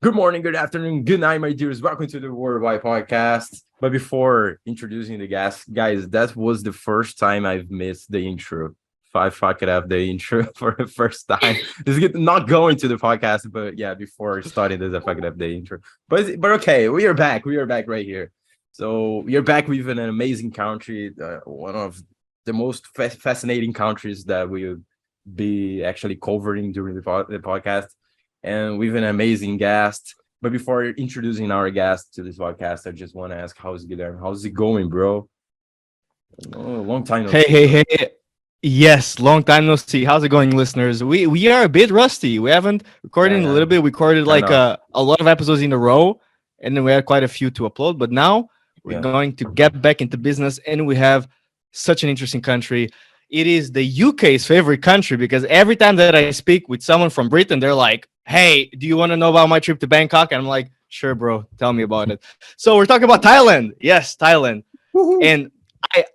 Good morning, good afternoon, good night, my dears. Welcome to the Worldwide Podcast. But before introducing the guest, guys, that was the first time I've missed the intro. I fucked up the intro for the first time. This is not going to the podcast, but yeah, before starting this, I fucked up the intro. But okay, we are back. We are back right here. So we are back with an amazing country, one of the most fascinating countries that we'll be actually covering during the podcast and with an amazing guest. But before introducing our guest to this podcast, I just want to ask, how's Guilherme? How's it going, bro? Oh, long time no Hey, see, hey, bro. hey. Yes, long time no see. How's it going, listeners? We are a bit rusty. We haven't recorded Yeah, in a yeah, little bit. We recorded kind like of. a lot of episodes in a row, and then we had quite a few to upload. But now we're Yeah. going to get back into business, and we have such an interesting country. It is the UK's favorite country because every time that I speak with someone from Britain, they're like, "Hey, do you want to know about my trip to Bangkok?" And I'm like, "Sure, bro. Tell me about it." So we're talking about Thailand. Yes, Thailand. Woohoo. And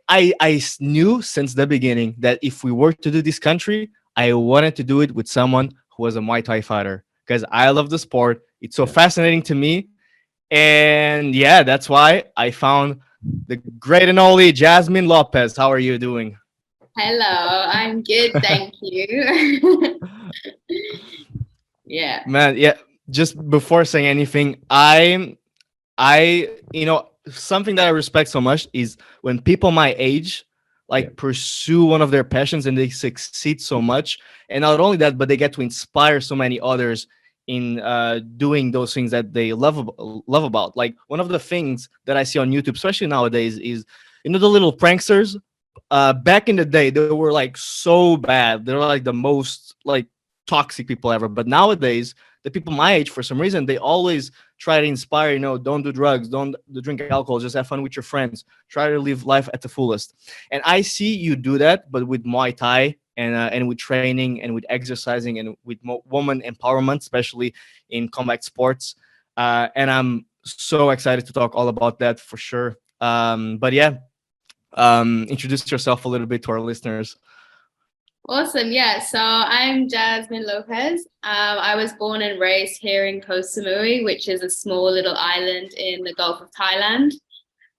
I knew since the beginning that if we were to do this country, I wanted to do it with someone who was a Muay Thai fighter because I love the sport. It's so Yeah. fascinating to me. And yeah, that's why I found the great and only Jasmine Lopez. How are you doing? Hello, I'm good, thank you. Yeah. Man, yeah, just before saying anything, something that I respect so much is when people my age Yeah. like pursue one of their passions and they succeed so much. And not only that, but they get to inspire so many others in doing those things that they love about. Like one of the things that I see on YouTube, especially nowadays, is the little pranksters. Back in the day, they were like so bad. They're like the most like toxic people ever. But nowadays, the people my age, for some reason, they always try to inspire, don't do drugs, don't drink alcohol, just have fun with your friends, try to live life at the fullest. And I see you do that, but with Muay Thai and with training and with exercising and with woman empowerment, especially in combat sports. And I'm so excited to talk all about that for sure. But yeah, introduce yourself a little bit to our listeners. Awesome. Yeah. So I'm Jasmine Lopez. I was born and raised here in Koh Samui, which is a small little island in the Gulf of Thailand.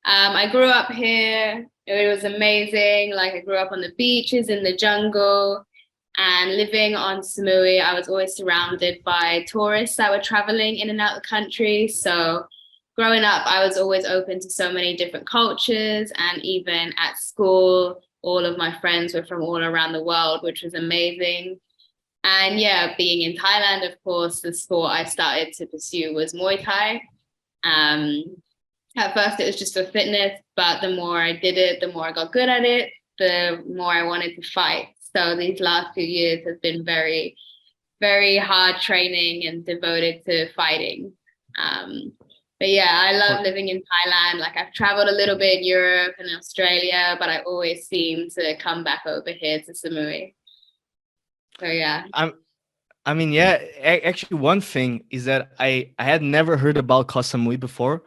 I grew up here. It was amazing. Like I grew up on the beaches, in the jungle, and living on Samui. I was always surrounded by tourists that were traveling in and out of the country. So growing up, I was always open to so many different cultures, and even at school, all of my friends were from all around the world, which was amazing. And yeah, being in Thailand, of course, the sport I started to pursue was Muay Thai. Um, at first, it was just for fitness, but the more I did it, the more I got good at it, the more I wanted to fight. So these last few years have been very, very hard training and devoted to fighting. Um, but yeah, I love For living in Thailand. Like I've traveled a little bit in Europe and Australia, but I always seem to come back over here to Samui. So yeah. I'm I mean, yeah. Actually, one thing is that I had never heard about Koh Samui before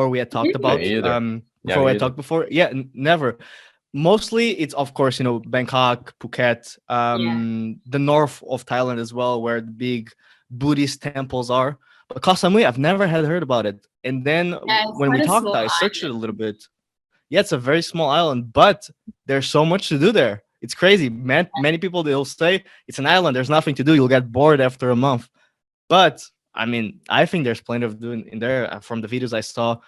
we had talked Me about either. Yeah, before we me had either. talked before. Yeah, never. Mostly, it's of course Bangkok, Phuket, Yeah. the north of Thailand as well, where the big Buddhist temples are. But Koh Samui, I've never had heard about it. And then Yeah, it's when we quite a talked, small I searched it a island. little bit. Yeah, it's a very small island, but there's so much to do there. It's crazy. Man, many people they'll say it's an island. There's nothing to do. You'll get bored after a month. But I mean, I think there's plenty of doing in there from the videos I saw.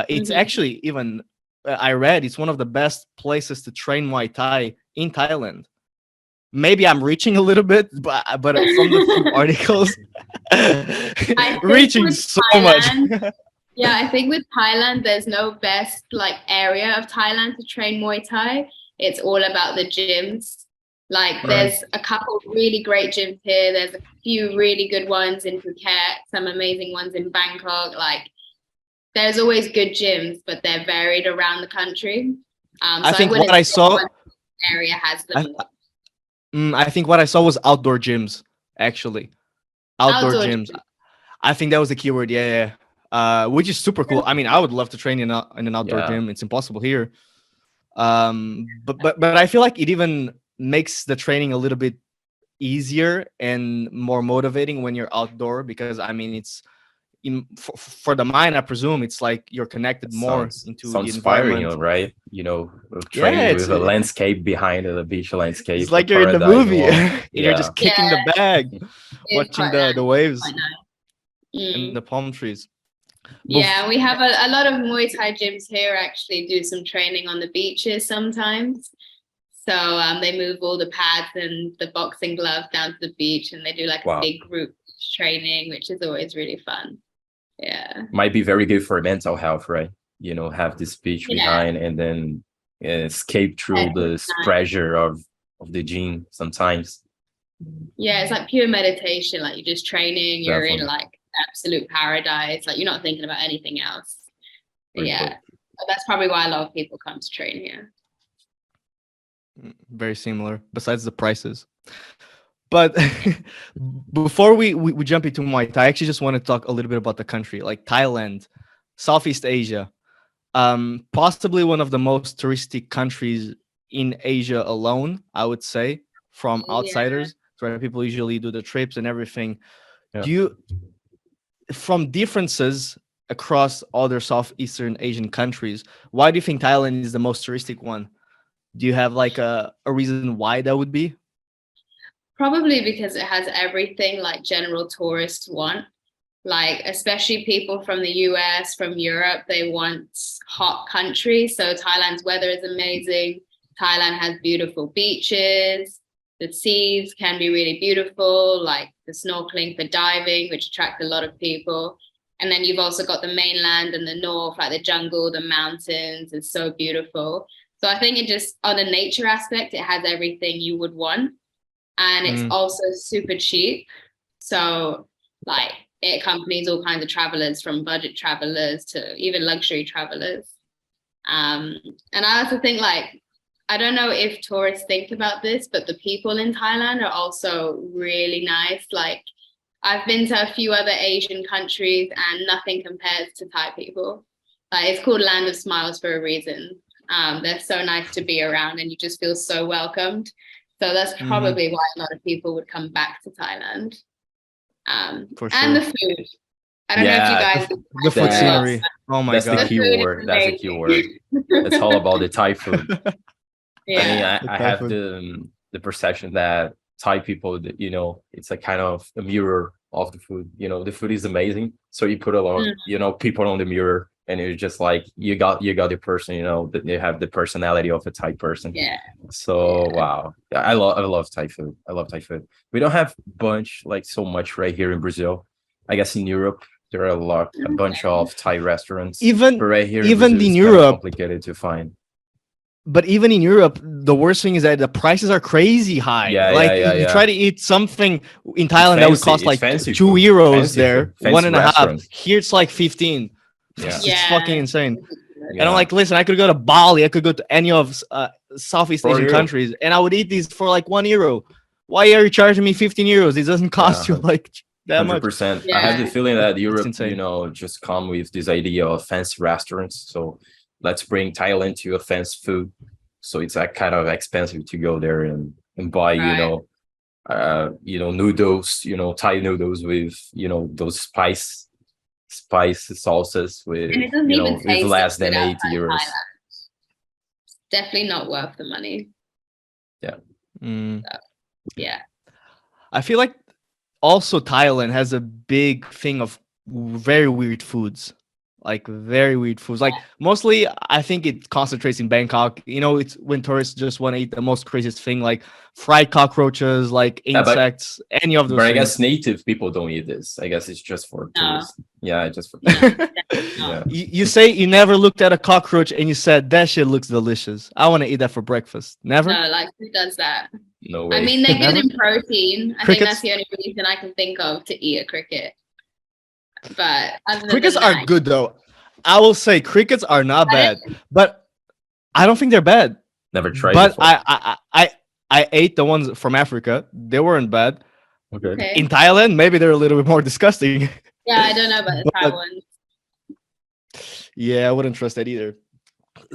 It's Mhm. actually even I read it's one of the best places to train Muay Thai in Thailand. Maybe I'm reaching a little bit, but from the few articles, I think reaching with so much. Thailand, yeah, I think with Thailand, there's no best like area of Thailand to train Muay Thai. It's all about the gyms. Like Right. there's a couple really great gyms here. There's a few really good ones in Phuket, some amazing ones in Bangkok. Like there's always good gyms, but they're varied around the country. I So I think what wouldn't I say saw, one area has the I, most I think what I saw was outdoor gyms. Actually, outdoor outdoor gyms. gyms. I think that was the keyword. Yeah, yeah. Which is super cool. I mean, I would love to train in an outdoor Yeah. gym. It's impossible here. But I feel like it even makes the training a little bit easier and more motivating when you're outdoor because I mean for the mind, I presume it's like you're connected more into the sounds inspiring, environment. right? You know, Yeah, training with a landscape behind it, a beach landscape, it's like a you're in the paradise movie wall. and you're Yeah, just kicking the Yeah, bag, it's watching quite nice. the waves Quite nice. and the palm trees. Yeah, we have a lot of Muay Thai gyms here actually do some training on the beaches sometimes. So they move all the pads and the boxing gloves down to the beach and they do like a wow, big group training, which is always really fun. Yeah. might be very good for mental health, right? You know, have this beach Yeah. behind and then escape through this pressure of the gym sometimes. Yeah, it's like pure meditation. Like you're just training, you're Definitely. in like absolute paradise. Like you're not thinking about anything else. Very Yeah. cool. That's probably why a lot of people come to train here. Very similar, besides the prices. But before we jump into Muay Thai, I actually just want to talk a little bit about the country, like Thailand, Southeast Asia, possibly one of the most touristic countries in Asia alone, I would say, from outsiders. Where people usually do the trips and everything. Yeah. Do you, from differences across other Southeastern Asian countries, why do you think Thailand is the most touristic one? Do you have like a reason why that would be? Probably because it has everything like general tourists want. Like, especially people from the US, from Europe, they want hot countries. So Thailand's weather is amazing. Thailand has beautiful beaches. The seas can be really beautiful, like the snorkeling for diving, which attract a lot of people. And then you've also got the mainland and the north, like the jungle, the mountains. It's so beautiful. So I think it just, on a nature aspect, it has everything you would want. And it's also super cheap. So like it accompanies all kinds of travelers, from budget travelers to even luxury travelers. And I also think, like, I don't know if tourists think about this, but the people in Thailand are also really nice. Like, I've been to a few other Asian countries and nothing compares to Thai people. Like, it's called Land of Smiles for a reason. They're so nice to be around and you just feel so welcomed. So that's probably why a lot of people would come back to Thailand. For sure. And the food. I don't know if you guys... The food scenery. Oh my God. That's the key word. That's the key word. It's all about the Thai food. Yeah. I mean, I have the perception that Thai people, you know, it's a kind of a mirror of the food. You know, the food is amazing. So you put a lot, you know, people on the mirror and it's just like, you got the person, you know, that they have the personality of a Thai person. Yeah. So, wow. Yeah, I love Thai food. I love Thai food. We don't have so much right here in Brazil. I guess in Europe, there are a bunch of Thai restaurants. Even right here even in, Brazil, in it's kind of Europe, complicated to find. But even in Europe, the worst thing is that the prices are crazy high. You try to eat something in Thailand that would cost like €2 there, $1.50. Here it's like 15. Yeah. It's fucking insane. Yeah. And I'm like, listen, I could go to Bali, I could go to any of Southeast Asian countries, and I would eat these for like €1. Why are you charging me €15? It doesn't cost you like that 100%. much. I have the feeling that Europe, you know, just come with this idea of fancy restaurants. So let's bring Thailand to a fancy food. So it's like kind of expensive to go there and buy, you know, noodles, you know, Thai noodles with, you know, those spice sauces with, you know, with less than €80. It's definitely not worth the money. Yeah. So, yeah. I feel like also Thailand has a big thing of very weird foods. Like very weird foods. Like mostly I think it concentrates in Bangkok. You know, it's when tourists just want to eat the most craziest thing, like fried cockroaches, like insects, any of those things. I guess native people don't eat this. I guess it's just for tourists. Yeah, just for tourists. Yeah. You say you never looked at a cockroach and you said that shit looks delicious. I want to eat that for breakfast. Never? No, like who does that? No way. I mean, they're good in protein. I think that's the only reason I can think of to eat a cricket. But crickets are good though. I will say crickets are not bad, but I don't think they're bad. Never tried. But I ate the ones from Africa. They weren't bad. Okay. In Thailand, maybe they're a little bit more disgusting. Yeah, I don't know about the Thai ones. Yeah, I wouldn't trust that either.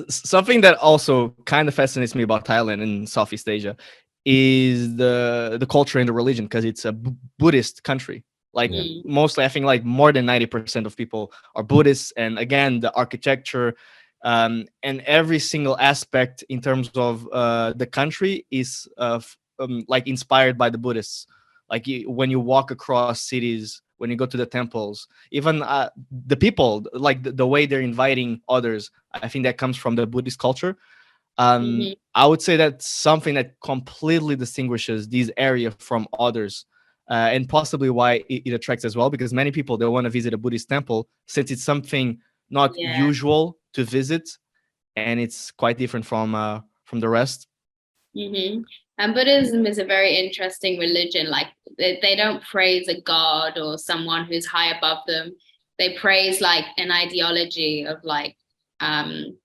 Something that also kind of fascinates me about Thailand and Southeast Asia is the culture and the religion, because it's a Buddhist country. Like Yeah. mostly, I think like more than 90% of people are Buddhists, and again, the architecture, and every single aspect in terms of the country is like inspired by the Buddhists. Like when you walk across cities, when you go to the temples, even the people, like the way they're inviting others, I think that comes from the Buddhist culture. Mhm. I would say that's something that completely distinguishes these area from others, and possibly why it attracts as well, because many people they want to visit a Buddhist temple since it's something not Yeah. usual to visit, and it's quite different from the rest. Hmm. And Buddhism is a very interesting religion. Like they don't praise a god or someone who's high above them. They praise like an ideology of like um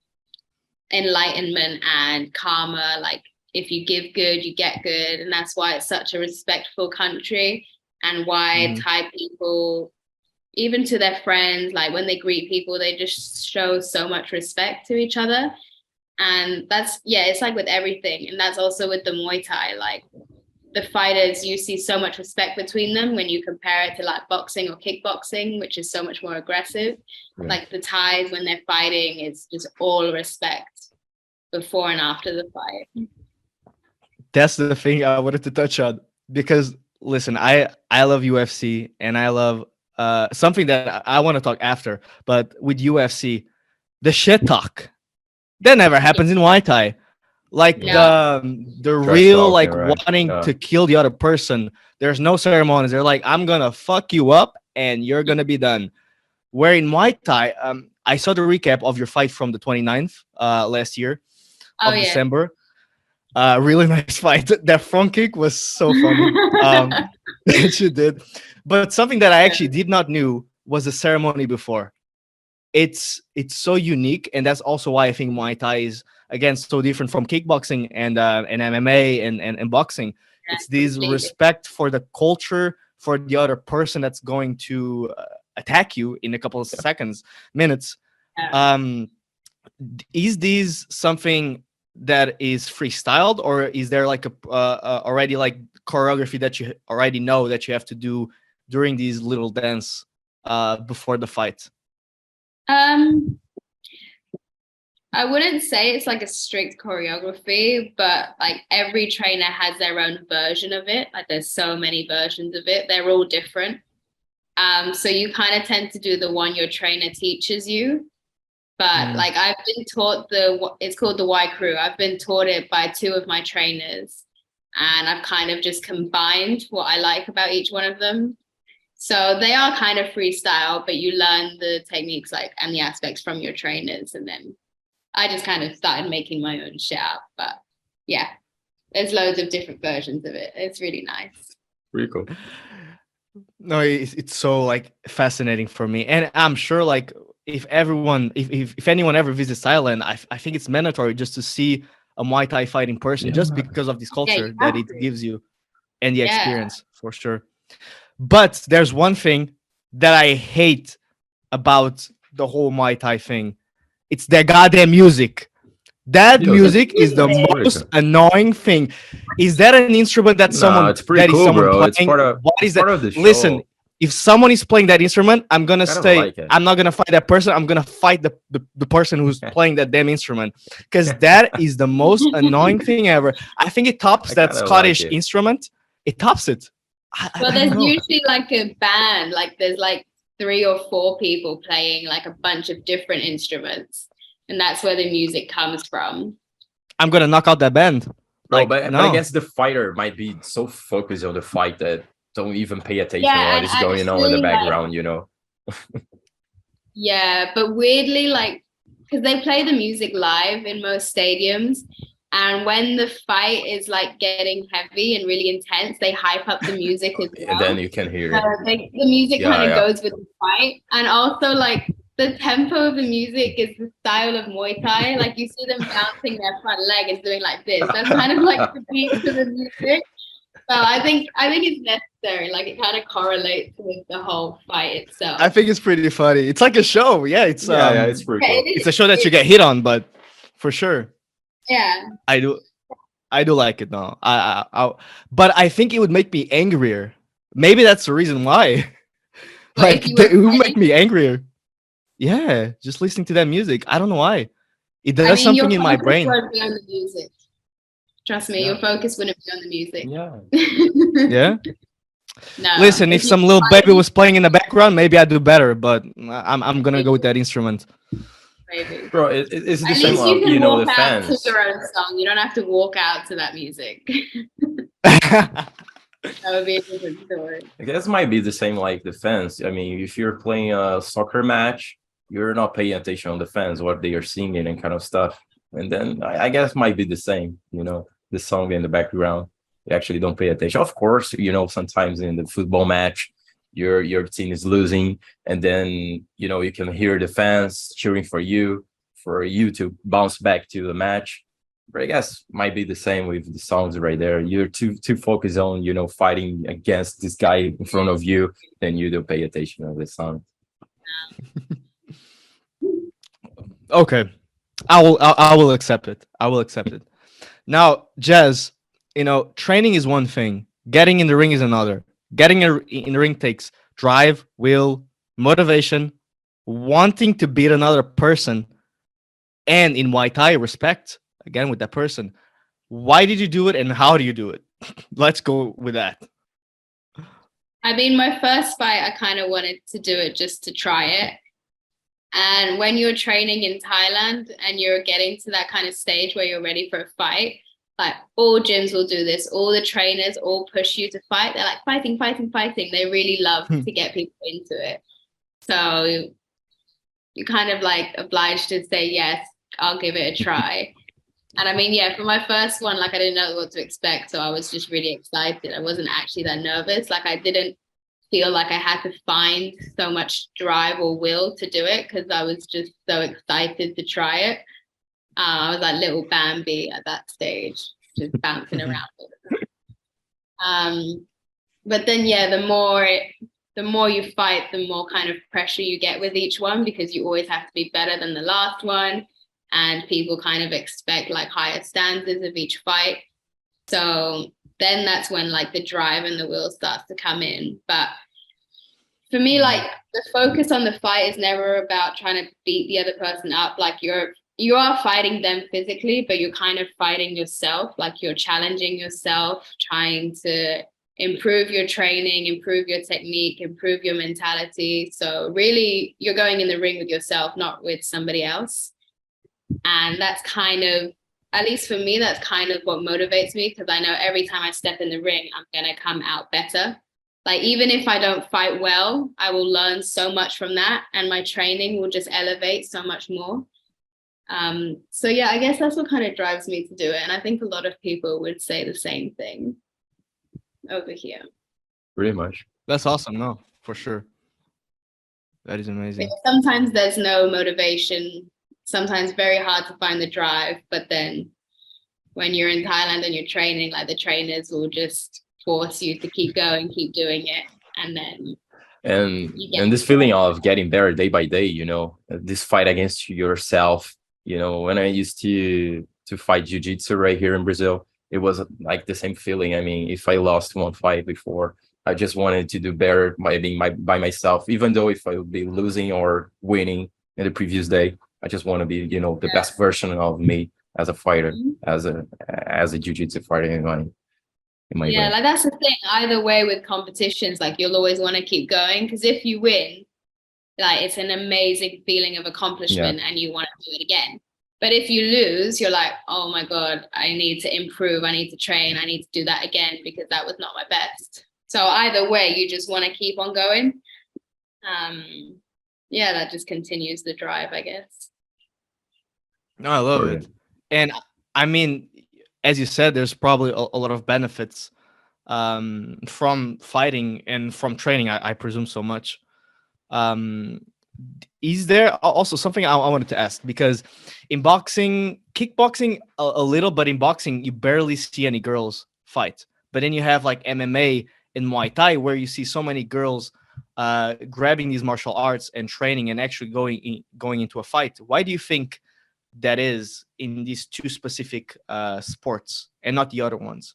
enlightenment and karma. Like if you give good, you get good, and that's why it's such a respectful country, and why Mhm. Thai people, even to their friends, like when they greet people, they just show so much respect to each other. And that's, yeah, it's like with everything. And that's also with the Muay Thai. Like the fighters, you see so much respect between them when you compare it to like boxing or kickboxing, which is so much more aggressive. Yeah. Like the Thais, when they're fighting, it's just all respect before and after the fight. That's the thing I wanted to touch on, because listen, I love UFC, and I love something that I want to talk after, but with UFC, the shit talk that never happens in Muay Thai. Like Yeah. the Trash real talking, like right? wanting Yeah. to kill the other person. There's no ceremonies. They're like, I'm gonna fuck you up and you're gonna be done. Where in Muay Thai, I saw the recap of your fight from the 29th last year Oh of yeah. December. Really nice fight. That front kick was so funny. That you did. But something that I actually did not knew was the ceremony before. It's so unique, and that's also why I think Muay Thai is again so different from kickboxing and MMA and boxing. Yeah, It's this completely. respect for the culture, for the other person that's going to attack you in a couple of seconds, minutes. Yeah. Um, is this something that is freestyled, or is there like a already like choreography that you already know that you have to do during these little dance before the fight? Um, I wouldn't say it's like a strict choreography, but like every trainer has their own version of it. Like there's so many versions of it. They're all different. So you kind of tend to do the one your trainer teaches you. But Mm. like I've been taught it's called the Y Crew. I've been taught it by two of my trainers, and I've kind of just combined what I like about each one of them. So they are kind of freestyle, but you learn the techniques like and the aspects from your trainers, and then I just kind of started making my own shit up. But yeah, there's loads of different versions of it. It's really nice. Pretty cool. No, it's so like fascinating for me, and I'm sure like if anyone ever visits Thailand, I think it's mandatory just to see a Muay Thai fight in person, just Yeah. because of this Yeah, culture you that have it to. gives you and the Yeah. experience for sure. But there's one thing that I hate about the whole Muay Thai thing. It's their goddamn music. That Yo, The music is the that's music. pretty most cool. annoying thing. Is that an instrument that Nah, someone it's pretty that is cool, someone bro. playing? What It's is that? part of the Listen, show. if someone is playing that instrument, I'm gonna Kind of say like it. I'm not gonna fight that person. I'm gonna fight the person who's playing that damn instrument, because that is the most annoying thing ever. I think it tops I that kind of like Scottish it. instrument. It tops it. Well, I don't there's know. usually like a band, like there's like 3 or 4 people playing like a bunch of different instruments, and that's where the music comes from. I'm gonna knock out that band. Bro, Like but I no. guess the fighter might be so focused on the fight that don't even pay attention Yeah, what and is going on in the actually, like, background, you know? yeah, but weirdly, like, because they play the music live in most stadiums, and when the fight is like getting heavy and really intense, they hype up the music as And then well. you can hear So it. the music Yeah, kind of yeah. goes with the fight, and also like the tempo of the music is the style of Muay Thai. Like you see them bouncing their front leg and doing like this. That's kind of like the beat to the music. So I think it's necessary. Like it kind of correlates with the whole fight I itself. think it's pretty funny. It's like a show. Yeah, Yeah, yeah, it's pretty Yeah, cool. it's it a show that you is. get hit on, but for sure. Yeah. I do I do like it now. But I think it would make me angrier. Maybe that's the reason why. But Like if you it were will make fighting, me angrier. Yeah, just listening to that music. I don't know why. It I does mean, your something in my focus brain. won't be on the music. Trust me, your Yeah. focus wouldn't be on the music. Yeah. Yeah. No, Listen, if if you're some little baby fighting, was playing in the background, maybe I'd do better. But I'm gonna go with maybe, that instrument. maybe. Bro, it's the At same least you of, can the walk out to fans. your own song. You don't have to walk out to that music. That would be a different story. I guess it might be the same like the fans. I mean, if you're playing a soccer match, you're not paying attention on the fans, what they are singing and kind of stuff. And then I guess it might be the same, the song in the background. You actually don't pay attention. Of course, sometimes in the football match, your team is losing, and then you can hear the fans cheering for you to bounce back to the match. But I guess might be the same with the songs right there. You're too focused on, fighting against this guy in front of you, then you don't pay attention to the song. Okay, I will accept it. I will accept it. Now, Jazz, training is one thing. Getting in the ring is another. Getting in the ring takes drive, will, motivation, wanting to beat another person, and in Muay Thai, respect again with that person. Why did you do it, and how do you do it? Let's go with that. I mean, my first fight, I kind of wanted to do it just to try it. And when you're training in Thailand and you're getting to that kind of stage where you're ready for a fight, like all gyms will do this, all the trainers all push you to fight. They're like fighting, fighting, fighting. They really love to get people into it. So you're kind of like obliged to say, yes, I'll give it a try. And I mean, yeah, for my first one, like I didn't know what to expect. So I was just really excited. I wasn't actually that nervous. Like I didn't feel like I had to find so much drive or will to do it because I was just so excited to try it. I was like little Bambi at that stage, just bouncing around. But then, yeah, the more you fight, the more kind of pressure you get with each one because you always have to be better than the last one. And people kind of expect like higher standards of each fight. So then that's when like the drive and the will starts to come in. But for me, like the focus on the fight is never about trying to beat the other person up. Like you are fighting them physically, but you're kind of fighting yourself. Like you're challenging yourself, trying to improve your training, improve your technique, improve your mentality. So really you're going in the ring with yourself, not with somebody else. And that's kind of, at least for me, that's kind of what motivates me because I know every time I step in the ring, I'm going to come out better. Like, even if I don't fight well, I will learn so much from that and my training will just elevate so much more. So yeah, I guess that's what kind of drives me to do it. And I think a lot of people would say the same thing over here. Pretty much. That's awesome. No, for sure. That is amazing. But sometimes there's no motivation. Sometimes very hard to find the drive. But then when you're in Thailand and you're training, like the trainers will just force you to keep going, keep doing it. And then and this feeling of getting better day by day, this fight against yourself. When I used to fight jiu-jitsu right here in Brazil, it was like the same feeling. I mean, if I lost one fight before, I just wanted to do better by being by myself, even though if I would be losing or winning in the previous day. I just want to be, the best version of me as a fighter, as a jiu-jitsu fighter in my yeah, brain. like that's the thing. Either way with competitions, like you'll always want to keep going because if you win, like it's an amazing feeling of accomplishment and you want to do it again. But if you lose, you're like, oh my God, I need to improve. I need to train. I need to do that again because that was not my best. So either way, you just want to keep on going. Yeah, that just continues the drive, I guess. No, I love it. And I mean, as you said, there's probably a lot of benefits from fighting and from training. I presume so much. Is there also something I wanted to ask? Because in boxing, kickboxing a little, but in boxing, you barely see any girls fight. But then you have like MMA and Muay Thai, where you see so many girls grabbing these martial arts and training and actually going into a fight. Why do you think that is in these two specific sports and not the other ones?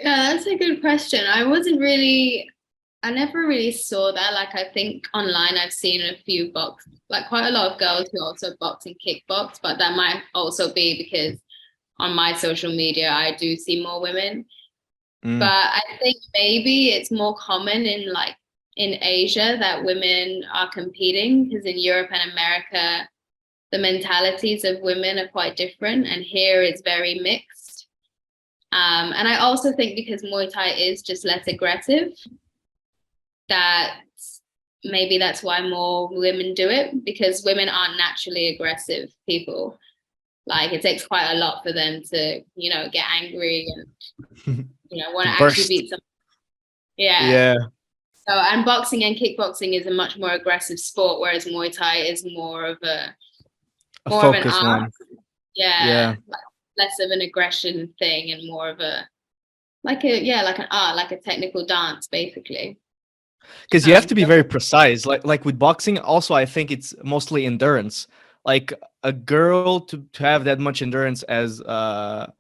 Yeah, that's a good question. I never really saw that. Like, I think online I've seen a few like quite a lot of girls who also box and kickbox, but that might also be because on my social media I do see more women. But Mm. I think maybe it's more common in Asia that women are competing, because in Europe and America, the mentalities of women are quite different, and here it's very mixed. And I also think because Muay Thai is just less aggressive, that maybe that's why more women do it, because women aren't naturally aggressive people. Like, it takes quite a lot for them to, get angry and, want To to actually burst. beat someone. Yeah. Yeah, So, and boxing and kickboxing is a much more aggressive sport, whereas Muay Thai is a more of an focus art. one. Yeah, Yeah, like less of an aggression thing and more of like an art, like a technical dance, basically. because you have to be So very precise. Like with boxing, also I think it's mostly endurance. Like a girl to have that much endurance as a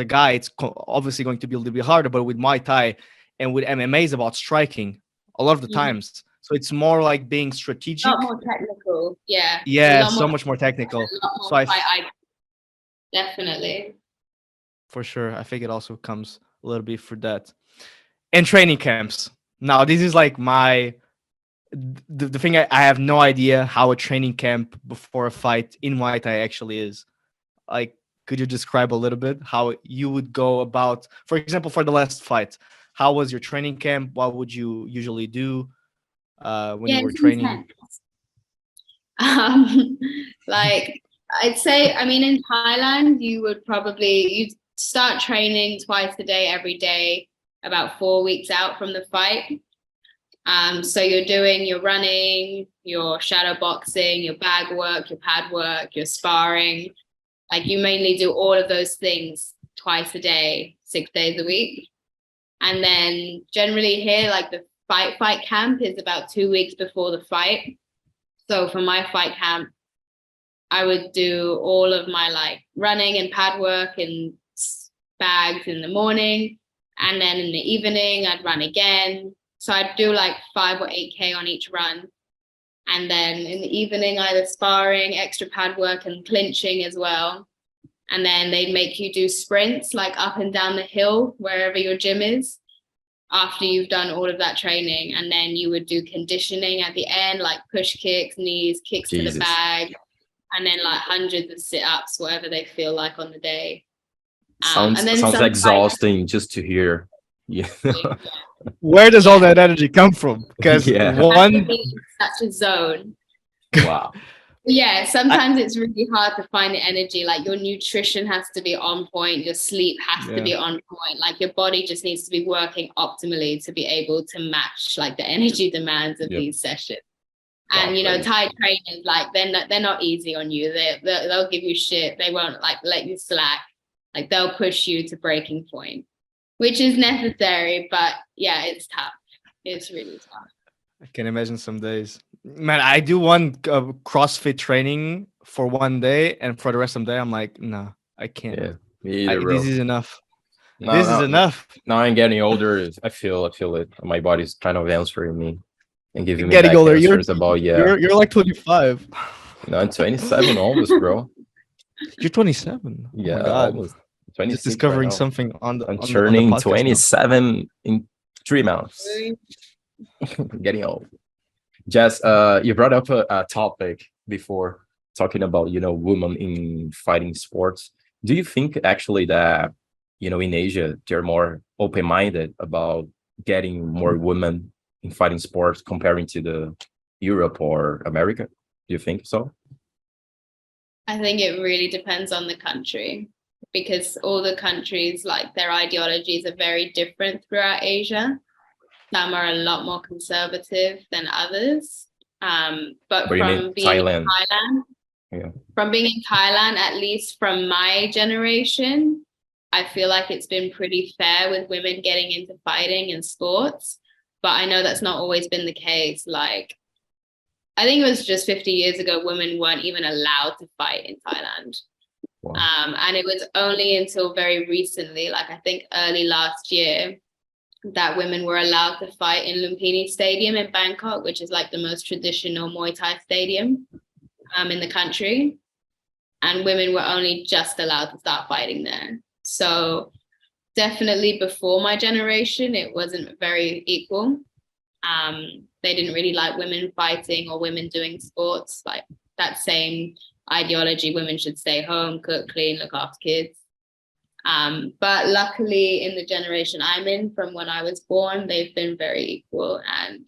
guy, it's obviously going to be a little bit harder. But with Muay Thai and with MMA, is about striking a lot of the mhm. times. So it's more like being A lot strategic. more technical. Yeah, a Yeah, lot more, so much more technical. a lot So more fight. I definitely. for sure, I think it also comes a little bit for that. And training camps. Now, this is like the thing I have no idea how a training camp before a fight in Muay Thai actually is. Like, could you describe a little bit how you would go about, for example, for the last fight? How was your training camp? What would you usually do when Yeah, you were it's training? intense. Um, like I'd say, I mean, in Thailand, you'd start training twice a day, every day, about 4 weeks out from the fight. So you're doing your running, your shadow boxing, your bag work, your pad work, your sparring. Like, you mainly do all of those things twice a day, 6 days a week. And then generally here, like the fight camp is about 2 weeks before the fight. So for my fight camp, I would do all of my like running and pad work and bags in the morning. And then in the evening, I'd run again. So I'd do like 5 or 8K on each run. And then in the evening, either sparring, extra pad work, and clinching as well. And then they'd make you do sprints like up and down the hill, wherever your gym is, after you've done all of that training. And then you would do conditioning at the end, like push kicks, knees, kicks to the Jesus. bag, and then like hundreds of sit-ups, whatever they feel like on the day. And Sounds then sounds some exhausting just to hear. Yeah. Where does all yeah, that energy come from? Because Yeah. you have to one, be in such a zone. Wow. Yeah, I, sometimes it's really hard to find the energy. Like, your nutrition has to be on point, your sleep has to yeah, be on point. Like, your body just needs to be working optimally to be able to match like the energy demands of Yep. these sessions. And Exactly. Thai trainers, like, they're not easy on you. They'll give you shit. They won't like let you slack. Like, they'll push you to breaking point, which is necessary. But yeah, it's tough. It's really tough. I can imagine some days. Man, I do one CrossFit training for one day, and for the rest of the day, I'm like, no, I can't. Yeah. Me either, This bro. is enough. Now, This is now, enough. now I'm getting older. I feel it. My body's kind of answering me and giving me Getting back older. answers about, yeah. You're like 25. No, I'm 27 almost, bro. You're 27. Oh my Yeah, god. almost Just 26 right discovering now. something on I'm the turning podcast now. 27 in 3 months. Getting old. Jess, you brought up a topic before talking about, women in fighting sports. Do you think actually that, in Asia, they're more open-minded about getting more women in fighting sports comparing to the Europe or America? Do you think so? I think it really depends on the country, because all the countries, like, their ideologies are very different throughout Asia. Some are a lot more conservative than others. But But you mean Thailand? Yeah. from being in Thailand, at least from my generation, I feel like it's been pretty fair with women getting into fighting and sports. But I know that's not always been the case. Like, I think it was just 50 years ago, women weren't even allowed to fight in Thailand. Wow. And it was only until very recently, like I think early last year, that women were allowed to fight in Lumpini Stadium in Bangkok, which is like the most traditional Muay Thai stadium in the country. And women were only just allowed to start fighting there. So definitely before my generation, it wasn't very equal. They didn't really like women fighting or women doing sports, like that same ideology, women should stay home, cook, clean, look after kids. But luckily in the generation I'm in, from when I was born, they've been very equal. And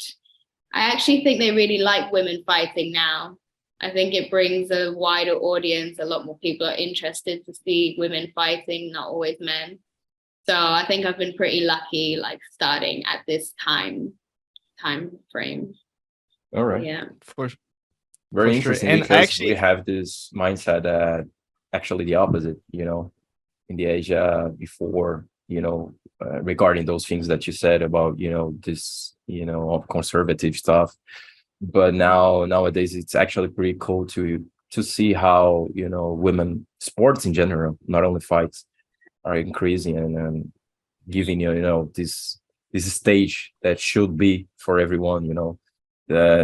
I actually think they really like women fighting now. I think it brings a wider audience. A lot more people are interested to see women fighting, not always men. So I think I've been pretty lucky, like starting at this time frame. All right. Yeah. Very For sure. interesting, And because actually, we have this mindset that actually the opposite, in the Asia before, regarding those things that you said about, this, of conservative stuff. But nowadays it's actually pretty cool to see how, women sports in general, not only fights, are increasing and giving this stage that should be for everyone.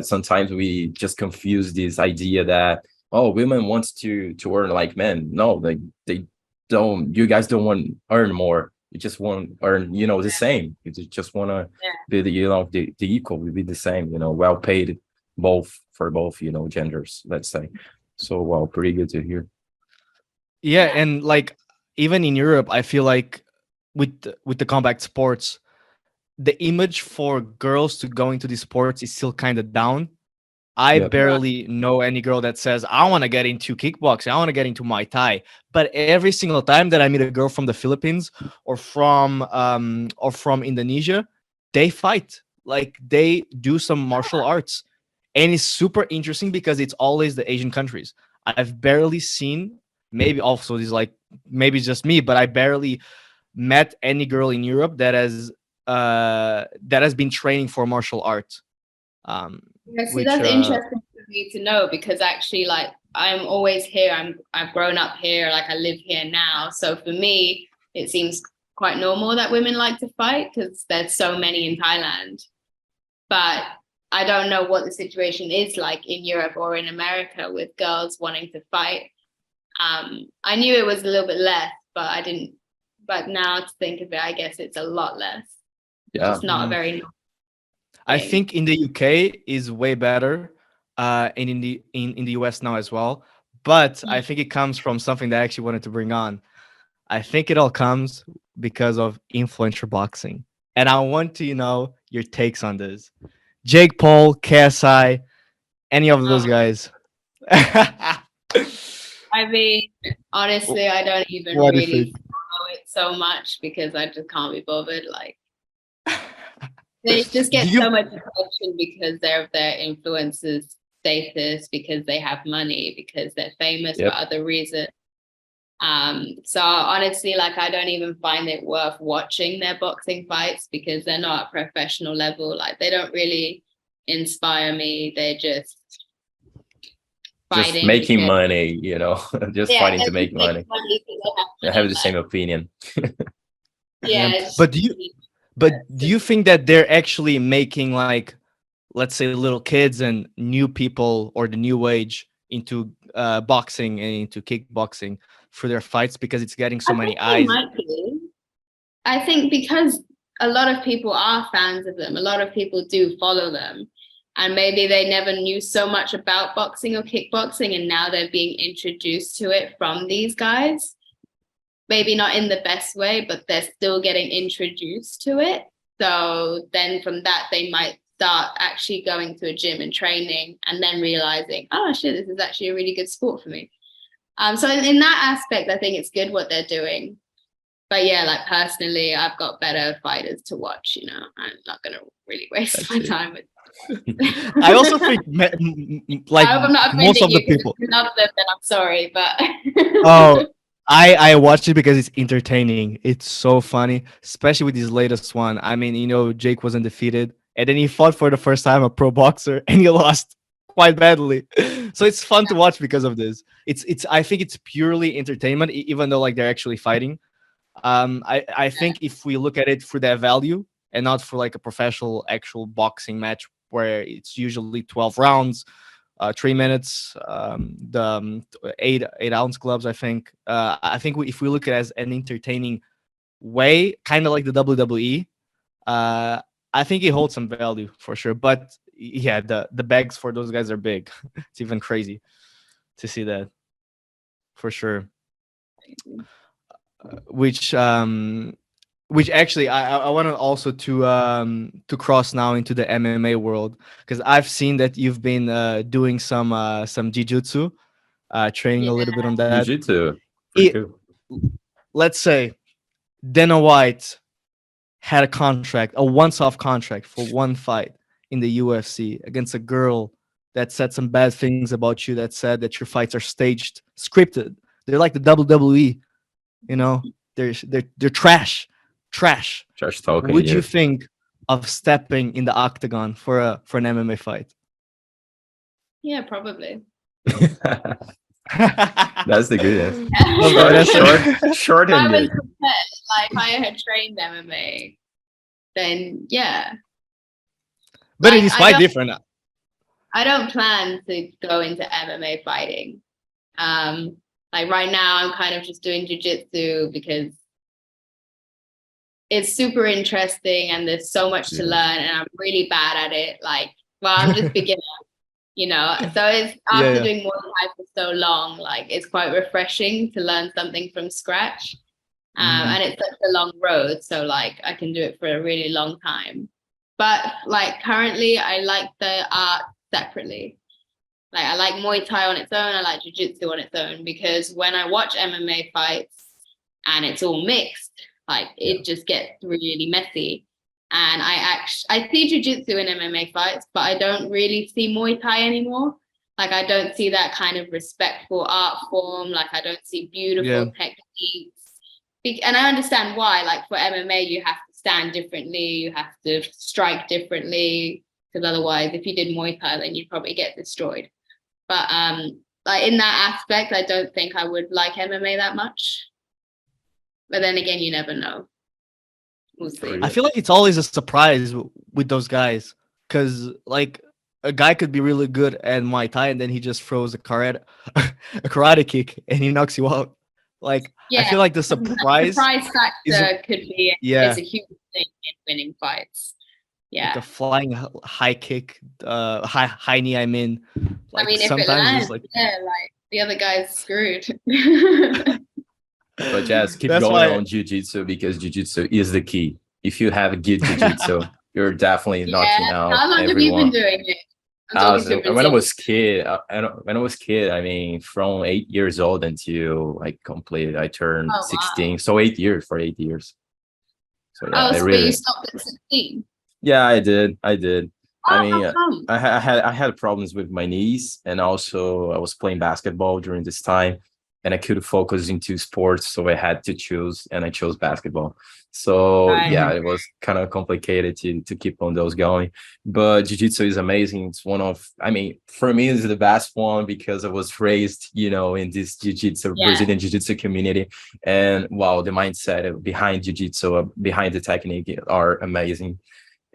Sometimes we just confuse this idea that, oh, women wants to earn like men. No, they don't. You guys don't want to earn more. You just want to earn the same. You just want to be the equal. We be the same, well paid, for both genders, let's say. So wow, pretty good to hear. yeah, and like even in Europe, I feel like with the combat sports, the image for girls to go into these sports is still kind of down. I Yep. barely know any girl that says, I want to get into kickboxing, I want to get into Muay Thai. But every single time that I meet a girl from the Philippines or from Indonesia, they fight. Like they do some martial arts. And it's super interesting because it's always the Asian countries. I've barely seen, maybe also this like maybe it's just me, but I barely met any girl in Europe that has been training for martial art. Yeah, see, Which that's interesting for me to know, because actually, like, I'm always here. I've grown up here, like I live here now. So for me, it seems quite normal that women like to fight because there's so many in Thailand. But I don't know what the situation is like in Europe or in America with girls wanting to fight. I knew it was a little bit less, but I didn't. But now to think of it, I guess it's a lot less. Yeah. It's not a very normal I thing. think in the UK is way better, and in the US now as well. But I think it comes from something that I actually wanted to bring on. I think it all comes because of influencer boxing, and I want to know your takes on this. Jake Paul, KSI, any of those guys. I mean, honestly, I don't even What do you really think? follow it so much because I just can't be bothered. Like, they just Do get you so much attention because they're their influencers status, because they have money, because they're famous for Yep. other reasons. So honestly, like, I don't even find it worth watching their boxing fights because they're not at professional level. Like, they don't really inspire me. They're just fighting making because, money, just fighting they're to just make money. making money because they have I money. have the same opinion. Yeah, But do you think that they're actually making, like, let's say, little kids and new people or the new age into boxing and into kickboxing for their fights because it's getting so I many think they eyes? might be. I think because a lot of people are fans of them, a lot of people do follow them, and maybe they never knew so much about boxing or kickboxing, and now they're being introduced to it from these guys. Maybe not in the best way, but they're still getting introduced to it. So then from that, they might start actually going to a gym and training, and then realizing, oh shit, this is actually a really good sport for me. So in that aspect, I think it's good what they're doing. But yeah, like personally, I've got better fighters to watch. I'm not gonna really waste That's my it. time with. I also think like I hope I'm not most offending of the you, because people. if you love them, then I'm sorry, but Oh, I watched it because it's entertaining. It's so funny, especially with this latest one. I mean, Jake was undefeated, and then he fought for the first time a pro boxer, and he lost quite badly. So it's fun to watch because of this. It's I think it's purely entertainment, even though like they're actually fighting. I think if we look at it for their value and not for like a professional actual boxing match where it's usually 12 rounds, 3 minutes, eight ounce gloves. I think if we look at it as an entertaining way, kind of like the WWE, I think it holds some value for sure. But yeah, the bags for those guys are big. It's even crazy to see that for sure. Which actually I want to also to cross now into the MMA world, because I've seen that you've been doing some jiu-jitsu, training a little bit on that. Jiu-jitsu. Pretty cool. Let's say Dana White had a contract, a once-off contract for one fight in the UFC against a girl that said some bad things about you, that said that your fights are staged, scripted. They're like the WWE, you know. They're trash. Trash talking. Would you think of stepping in the octagon for an MMA fight? Yeah, probably. That's the good answer. Short If I and was good. prepared, like if I had trained MMA, then yeah. But Like, it is quite different. I don't plan to go into MMA fighting. Like right now, I'm kind of just doing jiu-jitsu because it's super interesting and there's so much to learn, and I'm really bad at it. Like, well, I'm just beginner, you know. So it's after doing Muay Thai for so long, like it's quite refreshing to learn something from scratch. And it's such a long road, so like I can do it for a really long time. But like currently, I like the art separately. Like I like Muay Thai on its own, I like Jiu-Jitsu on its own, because when I watch MMA fights and it's all mixed, like it just gets really messy. And I see Jiu-Jitsu in MMA fights, but I don't really see Muay Thai anymore. Like I don't see that kind of respectful art form. Like I don't see beautiful techniques. And I understand why. Like for MMA, you have to stand differently, you have to strike differently, because otherwise, if you did Muay Thai, then you'd probably get destroyed. But like in that aspect, I don't think I would like MMA that much. But then again, you never know. We'll see. I feel like it's always a surprise with those guys, because like a guy could be really good at Muay Thai and then he just throws a karate kick and he knocks you out. Like I feel like the surprise factor could be is a huge thing in winning fights. Yeah, like a flying high kick, high knee. I mean, like if sometimes it lands, it's like the other guy's screwed. But Jaz, keep going on jiu-jitsu, because jiu-jitsu is the key. If you have a good jiu-jitsu, you're definitely knocking out How long everyone. have you been doing it? When I was kid, I mean, from 8 years old until I completed, I turned 16. Wow. So 8 years, for 8 years. So yeah, so you stopped at 16? Yeah, I did. I mean, come? I had problems with my knees, and also I was playing basketball during this time, and I couldn't focus into sports, so I had to choose, and I chose basketball. So yeah, it was kind of complicated to keep on those going. But jiu-jitsu is amazing. It's one of, I mean, for me, it's the best one, because I was raised, you know, in this jiu-jitsu, Brazilian jiu-jitsu community. And wow, the mindset behind jiu-jitsu, behind the technique are amazing.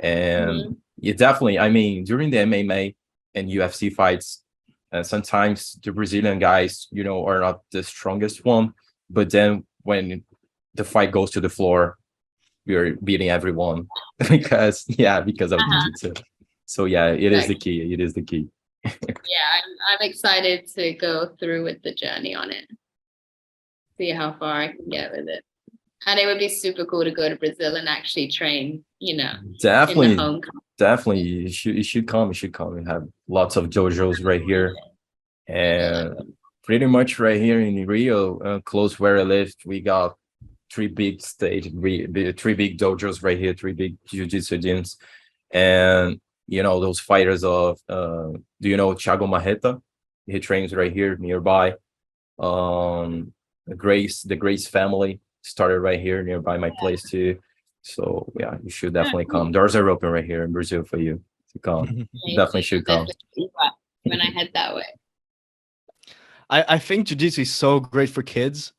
And you definitely, I mean, during the MMA and UFC fights, sometimes the Brazilian guys, you know, are not the strongest one, but then when the fight goes to the floor, we're beating everyone because of jiu-jitsu. So yeah, it is the key. It is the key. Yeah, I'm excited to go through with the journey on it. See how far I can get with it. And it would be super cool to go to Brazil and actually train, you know. Definitely, in the home country. Definitely. You should come. You should come. We have lots of dojos right here. And pretty much right here in Rio, close where I live, we got three big dojos right here, three big jiu-jitsu gyms. And, you know, those fighters of, do you know Thiago Marreta? He trains right here nearby. The Grace family started right here nearby my place too. So yeah, you should definitely come. Doors are open right here in Brazil for you to come. You definitely should come when I head that way. I think jiu-jitsu is so great for kids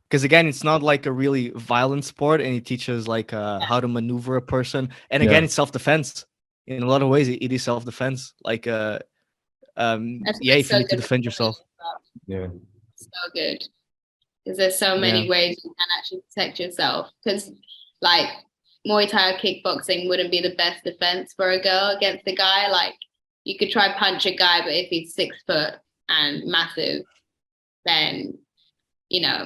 because again, it's not like a really violent sport, and it teaches like how to maneuver a person. And again, Yeah, it's self-defense. In a lot of ways, it is self-defense. Like That's why yeah, it's if you so need to good for defend women yourself. as well. yeah, So good. Because there's so Yeah. many ways you can actually protect yourself. Because like Muay Thai or kickboxing wouldn't be the best defense for a girl against a guy. Like you could try punch a guy, but if he's 6 foot and massive, then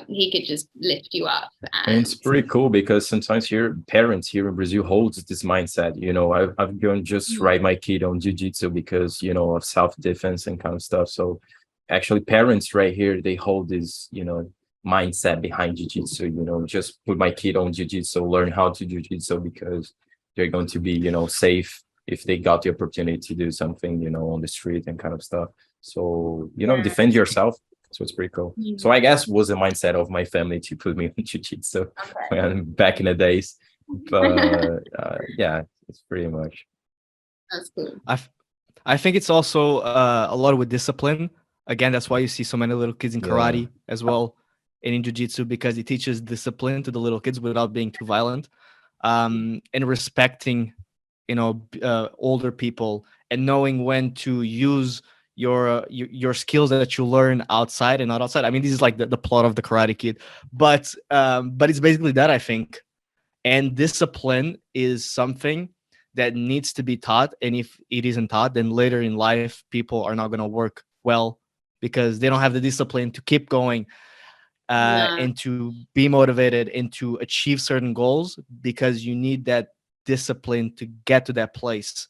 he could just lift you up. and it's And pretty cool because sometimes here parents here in Brazil holds this mindset. I've gone just write my kid on jiu-jitsu because of self-defense and kind of stuff. So actually parents right here, they hold this mindset behind jiu-jitsu. Just put my kid on jiu-jitsu, learn how to jiu-jitsu because they're going to be safe if they got the opportunity to do something on the street and kind of stuff. So yeah. defend yourself. So it's pretty cool. Mhm. So I guess was the mindset of my family to put me on jiu-jitsu Okay. when back in the days. But yeah, it's pretty much. That's cool. I think it's also a lot with discipline. Again, that's why you see so many little kids in Yeah. karate as well, and in jiu-jitsu, because it teaches discipline to the little kids without being too violent, and respecting, older people, and knowing when to use your skills that you learn outside and not outside. I mean, this is like the plot of the Karate Kid, but it's basically that, I think. And discipline is something that needs to be taught, and if it isn't taught, then later in life people are not going to work well because they don't have the discipline to keep going, No. and to be motivated and to achieve certain goals, because you need that discipline to get to that place,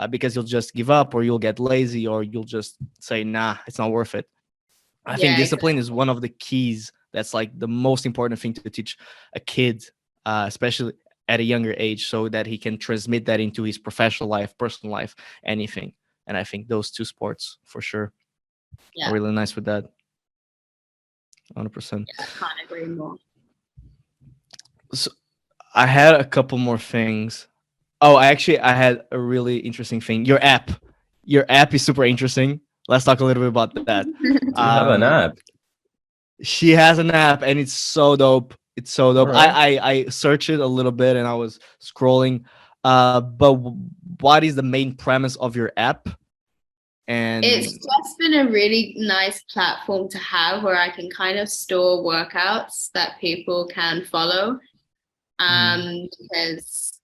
because you'll just give up, or you'll get lazy, or you'll just say, nah, it's not worth it. I think Yeah, discipline is one of the keys. That's like the most important thing to teach a kid, especially at a younger age, so that he can transmit that into his professional life, personal life, anything. And I think those two sports for sure Yeah. are really nice with that. 100%. I can't agree more. So I had a couple more things. Oh, I had a really interesting thing. Your app is super interesting. Let's talk a little bit about that. Do you have an app? She has an app, and it's so dope. It's so dope. Alright. I searched it a little bit, and I was scrolling. But what is the main premise of your app? And It's just been a really nice platform to have where I can kind of store workouts that people can follow. Because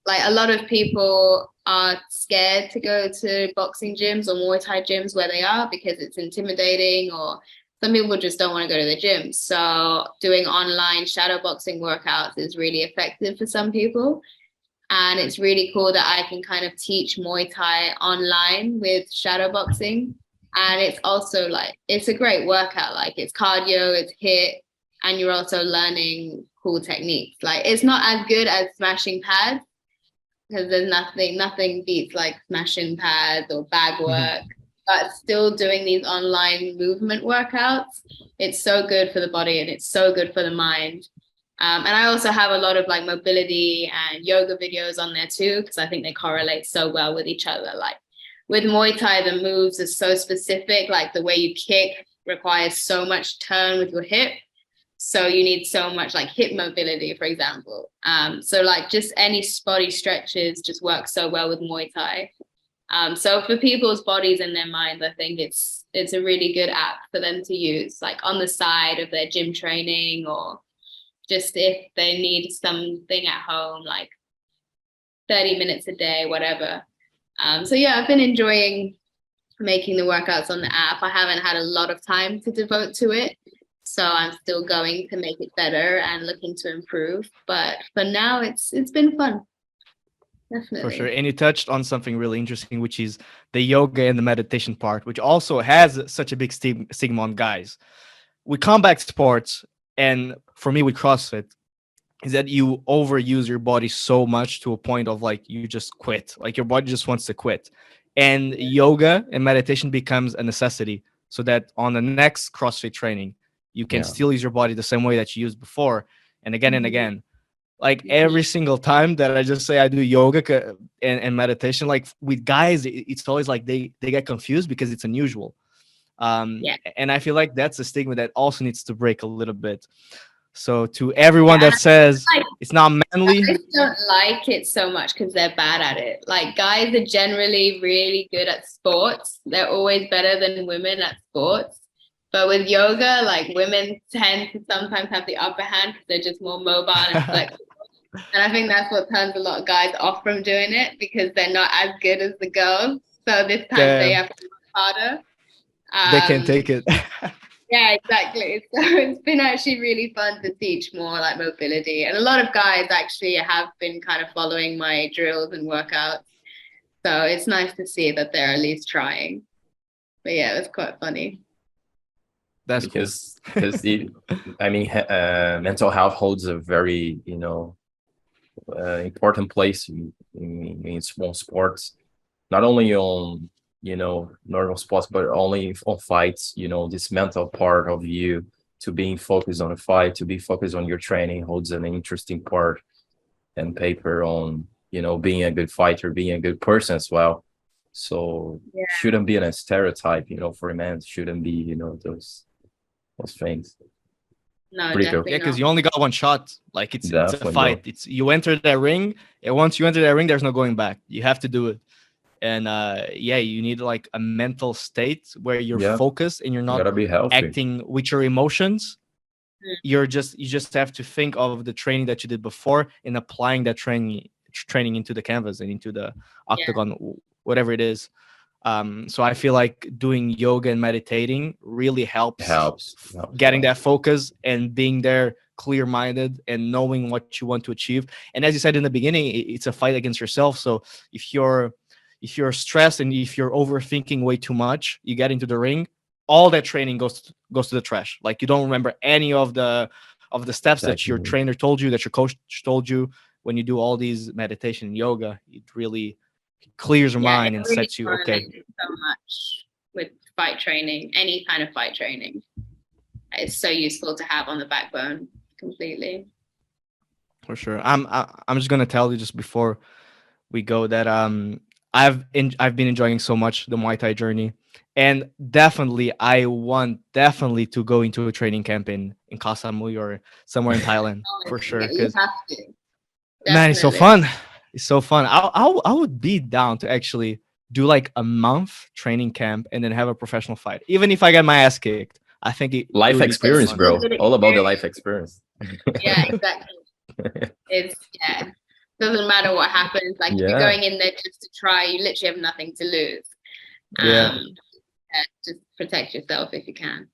like a lot of people are scared to go to boxing gyms or Muay Thai gyms where they are because it's intimidating, or some people just don't want to go to the gym. So doing online shadow boxing workouts is really effective for some people. And it's really cool that I can kind of teach Muay Thai online with shadow boxing. And it's also like, it's a great workout. Like it's cardio, it's HIIT, and you're also learning cool techniques. Like it's not as good as smashing pads, because there's nothing beats like smashing pads or bag work. But still doing these online movement workouts, it's so good for the body and it's so good for the mind. And I also have a lot of like mobility and yoga videos on there too, because I think they correlate so well with each other. Like with Muay Thai, the moves are so specific, like the way you kick requires so much turn with your hip. So you need so much like hip mobility, for example. So like just any body stretches just work so well with Muay Thai. So for people's bodies and their minds, I think it's a really good app for them to use, like on the side of their gym training, or just if they need something at home, like 30 minutes a day, whatever. So yeah, I've been enjoying making the workouts on the app. I haven't had a lot of time to devote to it, so I'm still going to make it better and looking to improve. But for now, it's been fun. Definitely. for sure. And you touched on something really interesting, which is the yoga and the meditation part, which also has such a big stigma on guys. With combat sports, and for me with CrossFit, is that you overuse your body so much to a point of like you just quit. Like your body just wants to quit. And yoga and meditation becomes a necessity, so that on the next CrossFit training, you can Yeah. still use your body the same way that you used before, and again and again. Like every single time that I just say I do yoga and meditation, like with guys, it's always like they get confused because it's unusual. And I feel like that's a stigma that also needs to break a little bit. So to everyone Yeah, that says like it's not manly, guys don't like it so much because they're bad at it. Like guys are generally really good at sports. They're always better than women at sports. But with yoga, like women tend to sometimes have the upper hand because they're just more mobile and flexible. And I think that's what turns a lot of guys off from doing it because they're not as good as the girls. So this time they have to work harder. they can take it. Yeah, exactly. So it's been actually really fun to teach more like mobility. And a lot of guys actually have been kind of following my drills and workouts. So it's nice to see that they're at least trying. But yeah, it was quite funny. That's because I mean, mental health holds a very, important place in small sports, not only on, normal sports, but only on fights. This mental part of you to being focused on a fight, to be focused on your training holds an interesting part and paper on, being a good fighter, being a good person as well. So Yeah. shouldn't be a stereotype, for a man, shouldn't be, those things. No, Pretty cool. definitely Yeah, because not. you only got one shot. Like it's a Definitely, fight. bro. It's you enter that ring, and once you enter that ring, there's no going back. You have to do it. And yeah, you need like a mental state where you're Yeah, focused and you're you not gotta be healthy. acting with your emotions. Mm. You just have to think of the training that you did before and applying that training into the canvas and into the octagon, whatever it is. So I feel like doing yoga and meditating really helps getting that focus and being there clear-minded and knowing what you want to achieve. And as you said in the beginning, it's a fight against yourself. So if you're stressed and if you're overthinking way too much, you get into the ring, all that training goes to the trash. Like you don't remember any of the steps that your Exactly. trainer told you, that your coach told you. When you do all these meditation and yoga, it really clears your Yeah, mind it and really sets you okay. correlates so much with fight training, any kind of fight training. It's so useful to have on the backbone completely. For sure. I'm just gonna tell you just before we go that I've been enjoying so much the Muay Thai journey, and definitely I want definitely to go into a training camp in Koh Samui or somewhere in Thailand for sure. You Because have to. man, it's so Definitely. fun. It's so fun. I would be down to actually do like a month training camp and then have a professional fight, even if I get my ass kicked. I think it Life would be experience, fun. bro. Good All about the life experience. experience. Yeah, exactly. It's doesn't matter what happens. Like if you're Yeah. going in there just to try, you literally have nothing to lose. Yeah. Just protect yourself if you can.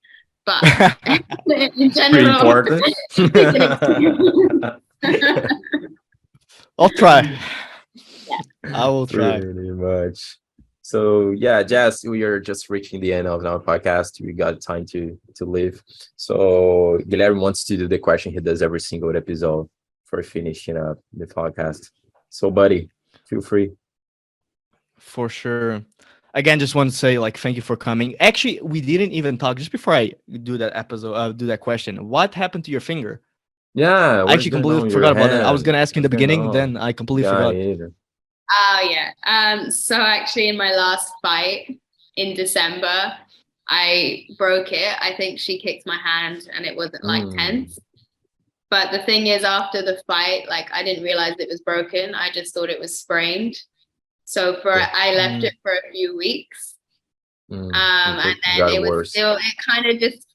But in Pretty general, important. I'll try. I will try. Pretty much. So yeah, Jazz, we are just reaching the end of our podcast. We got time to leave. So Guilherme wants to do the question he does every single episode for finishing up the podcast. So buddy, feel free. For sure. Again, just want to say like thank you for coming. Actually, we didn't even talk just before I do that episode. Do that question. What happened to your finger? Yeah, I what's actually going on completely with your forgot about that. I was hand? gonna ask you in the What's going beginning, on? then I completely Yeah, forgot. me either. Oh yeah. So actually in my last fight in December, I broke it. I think she kicked my hand and it wasn't like tense. But the thing is, after the fight, like I didn't realize it was broken. I just thought it was sprained. So I left it for a few weeks. And then got it was worse. still, it kind of just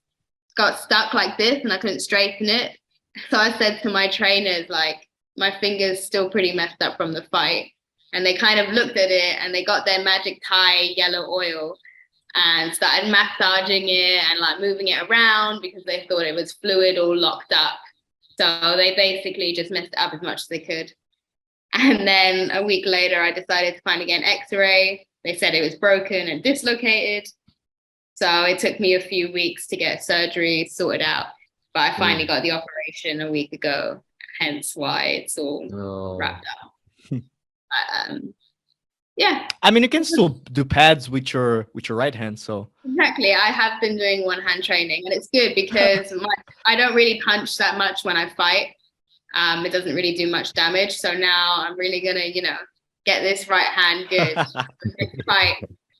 got stuck like this and I couldn't straighten it. So I said to my trainers, like, my finger's still pretty messed up from the fight. And they kind of looked at it and they got their magic Thai yellow oil and started massaging it and like moving it around because they thought it was fluid or locked up. So they basically just messed it up as much as they could. And then a week later, I decided to finally get an x-ray. They said it was broken and dislocated. So it took me a few weeks to get surgery sorted out. But I finally got the operation a week ago, hence why it's all wrapped up. Yeah. I mean, you can still do pads with your right hand. So exactly, I have been doing one hand training, and it's good because I don't really punch that much when I fight. It doesn't really do much damage. So now I'm really gonna, get this right hand good. Fight.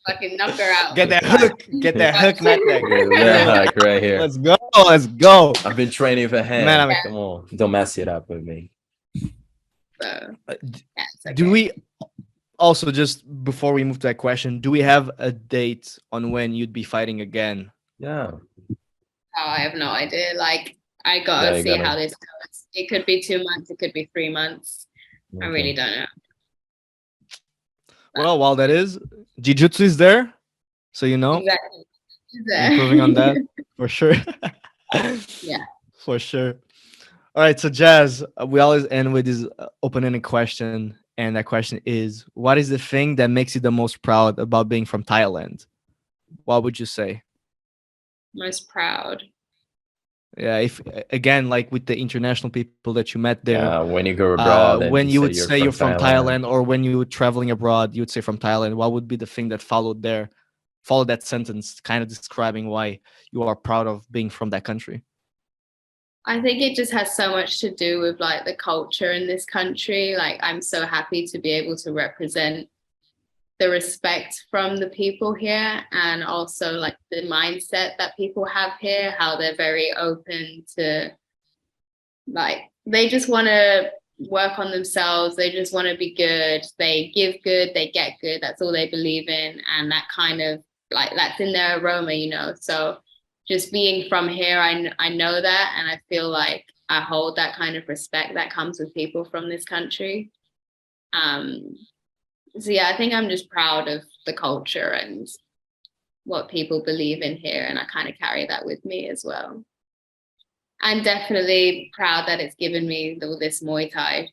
fucking knock her out. Get that hook. Get that hook, not that. Yeah, like right here. Let's go. Let's go. I've been training with a hand. Man, I'm- Come on, don't mess it up with me. So, yeah, it's okay. Do we also, just before we move to that question, do we have a date on when you'd be fighting again? Yeah. Oh, I have no idea. Like, I gotta you see gotta- how this goes. It could be 2 months. It could be 3 months. I really don't know. Well, while that is, Jiu-jitsu is there. So, Exactly. improving on that for sure. Yeah. For sure. All right. So, Jazz, we always end with this open-ended question. And that question is, what is the thing that makes you the most proud about being from Thailand? What would you say? Most proud. Yeah, if again, like with the international people that you met there, when you go abroad, and when you would say say you're from Thailand, or when you were traveling abroad, you would say from Thailand. What would be the thing that followed that sentence, kind of describing why you are proud of being from that country? I think it just has so much to do with like the culture in this country. Like, I'm so happy to be able to represent the respect from the people here, and also like the mindset that people have here, how they're very open to, like, they just want to work on themselves. They just want to be good. They give good, they get good. That's all they believe in. And that kind of like, that's in their aroma, So just being from here, I know that, and I feel like I hold that kind of respect that comes with people from this country. So yeah, I think I'm just proud of the culture and what people believe in here, and I kind of carry that with me as well. I'm definitely proud that it's given me this Muay Thai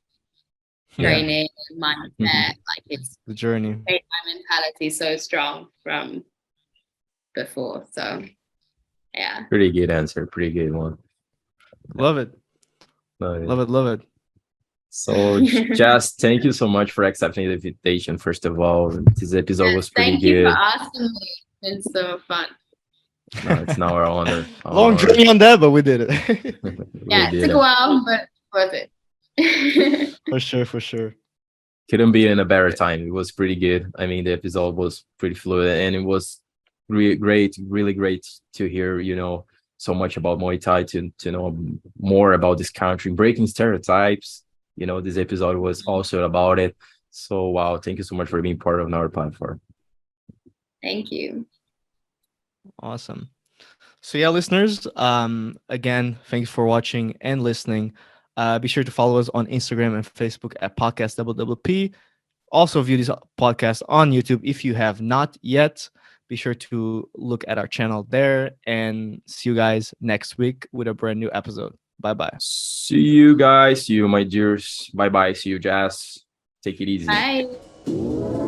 training mindset. Like, it's The journey. made my mentality so strong from before. So yeah. Pretty good answer. Pretty good one. Love it. Love it. So, just thank you so much for accepting the invitation. First of all, this episode was pretty Thank good. you for asking me. It's been so fun. No, it's now our honor. Long journey on that, but we did it. Yeah, it took a while, but worth it. For sure. Couldn't be in a better time. It was pretty good. I mean, the episode was pretty fluid, and it was really great to hear, so much about Muay Thai, to know more about this country, breaking stereotypes. This episode was also about it. So, wow, thank you so much for being part of our platform. Thank you. Awesome. So yeah, listeners, again, thanks for watching and listening. Be sure to follow us on Instagram and Facebook at Podcast WWP. Also view this podcast on YouTube if you have not yet. Be sure to look at our channel there, and see you guys next week with a brand new episode. Bye-bye. See you guys. See you, my dears. Bye-bye. See you, Jazz. Take it easy. Bye.